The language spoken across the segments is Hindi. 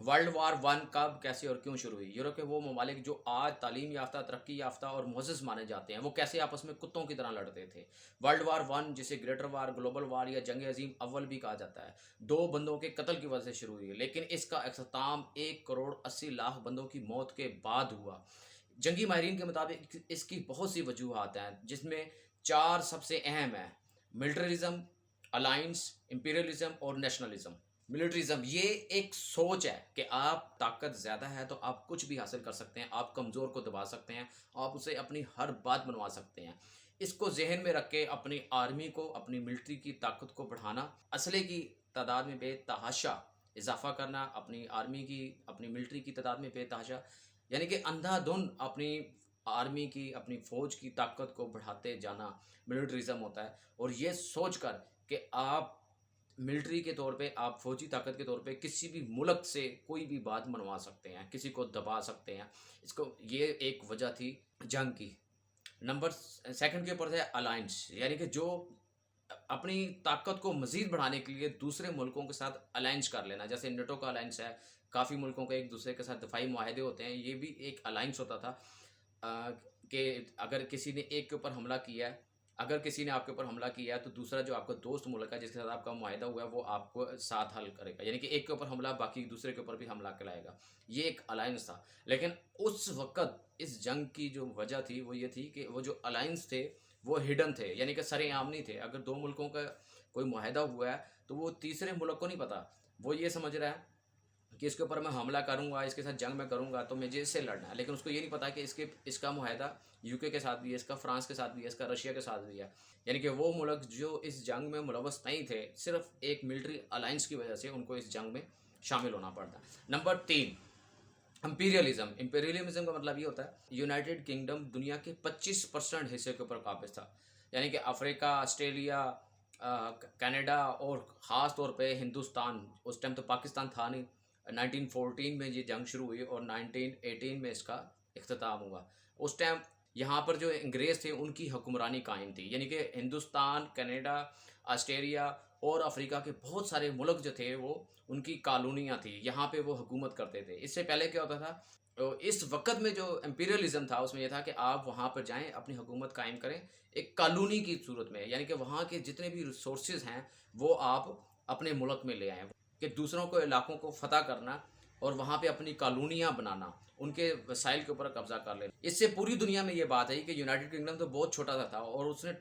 वर्ल्ड वार वन कब, कैसे और क्यों शुरू हुई? यूरोप के वो ममालिक जो आज तालीम याफ्ता, तरक्की याफ्ता और मुअज़्ज़ज़ माने जाते हैं, वो कैसे आपस में कुत्तों की तरह लड़ते थे? वर्ल्ड वार वन, जिसे ग्रेटर वार, ग्लोबल वार या जंग अज़ीम अव्वल भी कहा जाता है, 2 बंदों के कत्ल की वजह से शुरू हुई, लेकिन इसका इख्तिताम 1 करोड़ 80 लाख बंदों की मौत के बाद हुआ। जंगी माहिरीन के मुताबिक इसकी बहुत सी वजूहात हैं, जिसमें 4 सबसे अहम हैं: मिलिटरिज़्म, अलायंस, इंपीरियलिज़्म और नेशनलिज़्म। मिलिट्रिज्म ये एक सोच है कि आप ताकत ज़्यादा है तो आप कुछ भी हासिल कर सकते हैं, आप कमज़ोर को दबा सकते हैं, आप उसे अपनी हर बात मनवा सकते हैं। इसको जहन में रख के अपनी आर्मी को, अपनी मिलिट्री की ताकत को बढ़ाना, असले की तादाद में बेतहाशा इजाफा करना, अपनी आर्मी की, अपनी मिलिट्री की तादाद में बेतहाशा, यानी कि अंधाधुंध अपनी आर्मी की, अपनी फ़ौज की ताकत को बढ़ाते जाना मिलिट्रिज्म होता है। और ये सोच कर कि आप मिलिट्री के तौर पे, आप फौजी ताकत के तौर पे किसी भी मुल्क से कोई भी बात मनवा सकते हैं, किसी को दबा सकते हैं। इसको ये एक वजह थी जंग की। नंबर सेकंड के ऊपर है अलायंस, यानी कि जो अपनी ताकत को मज़ीद बढ़ाने के लिए दूसरे मुल्कों के साथ अलायंस कर लेना। जैसे नेटो का अलायंस है, काफ़ी मुल्कों के एक दूसरे के साथ दफ़ाई मुआहदे होते हैं, ये भी एक अलायंस होता था। कि अगर किसी ने एक के ऊपर हमला किया है, अगर किसी ने आपके ऊपर हमला किया है तो दूसरा जो आपका दोस्त मुल्क है जिसके साथ आपका मुआहदा हुआ है वो आपको साथ हल करेगा, यानी कि एक के ऊपर हमला, बाकी दूसरे के ऊपर भी हमला कराएगा। ये एक अलायंस था। लेकिन उस वक़्त इस जंग की जो वजह थी वो ये थी कि वो जो अलायंस थे वो हिडन थे, यानी कि सरेआम नहीं थे। अगर 2 मुल्कों का कोई मुआहदा हुआ है तो वो तीसरे मुल्क को नहीं पता। वो ये समझ रहा है कि इसके ऊपर मैं हमला करूँगा, इसके साथ जंग मैं करूँगा तो मुझे इससे लड़ना है। लेकिन उसको ये नहीं पता कि इसका मुआहदा यूके के साथ भी है, इसका फ्रांस के साथ भी है, इसका रशिया के साथ भी है। यानी कि वो मुल्क जो इस जंग में मुलव्वस नहीं थे, सिर्फ एक मिलिट्री अलायंस की वजह से उनको इस जंग में शामिल होना पड़ता। Number 3, imperialism. इंपीरियलिज्म का मतलब ये होता है यूनाइटेड किंगडम दुनिया के 25% हिस्से के ऊपर काबिज था। यानी कि अफ्रीका, ऑस्ट्रेलिया, कनाडा और ख़ास तौर पे हिंदुस्तान, उस टाइम तो पाकिस्तान था नहीं। 1914 में ये जंग शुरू हुई और 1918 में इसका इख्तिताम हुआ। उस टाइम यहाँ पर जो अंग्रेज़ थे उनकी हुक्मरानी कायम थी, यानी कि हिंदुस्तान, कनाडा, ऑस्ट्रेलिया और अफ्रीका के बहुत सारे मुल्क जो थे वो उनकी कॉलोनियाँ थी, यहाँ पे वो हुकूमत करते थे। इससे पहले क्या होता था, तो इस वक़्त में जो इम्पीरियलिज़्म था उसमें यह था कि आप वहाँ पर जाएँ, अपनी हुकूमत कायम करें एक कॉलोनी की सूरत में, यानी कि वहाँ के जितने भी रिसोर्सेज़ हैं वो आप अपने मुल्क में ले आएँ। कि दूसरों को इलाकों को फ़तह करना और वहाँ पे अपनी कॉलोनियाँ बनाना, उनके वसाइल के ऊपर कब्ज़ा कर लेना। इससे पूरी दुनिया में ये बात है कि यूनाइटेड किंगडम तो बहुत छोटा सा था और उसने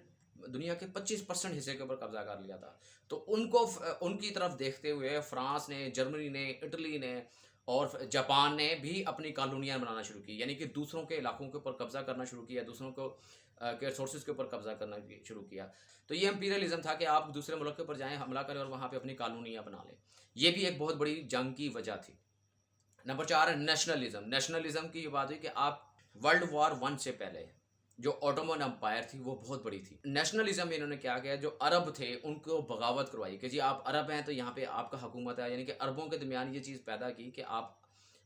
दुनिया के 25% हिस्से के ऊपर कब्ज़ा कर लिया था। तो उनको उनकी तरफ देखते हुए फ्रांस ने, जर्मनी ने, इटली ने और जापान ने भी अपनी कॉलोनियाँ बनाना शुरू की, यानी कि दूसरों के इलाकों के ऊपर कब्ज़ा करना शुरू किया, दूसरों को के रिसोर्सेज़ के ऊपर कब्ज़ा करना शुरू किया। तो ये इम्पीरियलिज़्म था कि आप दूसरे मुल्क के ऊपर जाएँ, हमला करें और वहाँ पे अपनी कॉलोनियाँ बना लें। ये भी एक बहुत बड़ी जंग की वजह थी। नंबर 4 है नेशनलिज्म। नेशनलिज्म की ये बात हुई कि आप वर्ल्ड वॉर वन से पहले जो ऑटोमन एम्पायर थी वो बहुत बड़ी थी। नेशनलिज्म में इन्होंने क्या किया, जो अरब थे उनको बगावत करवाई कि जी आप अरब हैं तो यहाँ पे आपका हुकूमत है, यानी कि अरबों के दरमियान ये चीज़ पैदा की कि आप,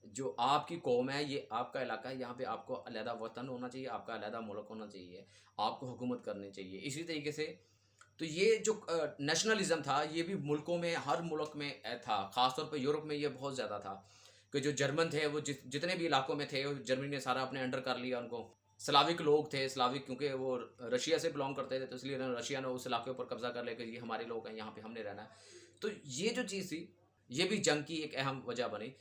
जो आपकी कौम है, ये आपका इलाका है, यहाँ पे आपको अलहदा वतन होना चाहिए, आपका अलहदा मुल्क होना चाहिए, आपको हुकूमत करनी चाहिए। इसी तरीके से तो ये जो नेशनलिज्म था ये भी मुल्कों में, हर मुल्क में था, ख़ासतौर पर यूरोप में ये बहुत ज़्यादा था कि जो जर्मन थे वो जितने भी इलाकों में थे जर्मनी ने सारा अपने अंडर कर लिया उनको। स्लाविक लोग थे, स्लाविक क्योंकि वो रशिया से बिलोंग करते थे तो इसलिए रशिया ने उस इलाके पर कब्जा कर लिया कि ये हमारे लोग हैं, यहाँ पे हमने रहना है। तो ये जो चीज़ थी ये भी जंग की एक अहम वजह बनी।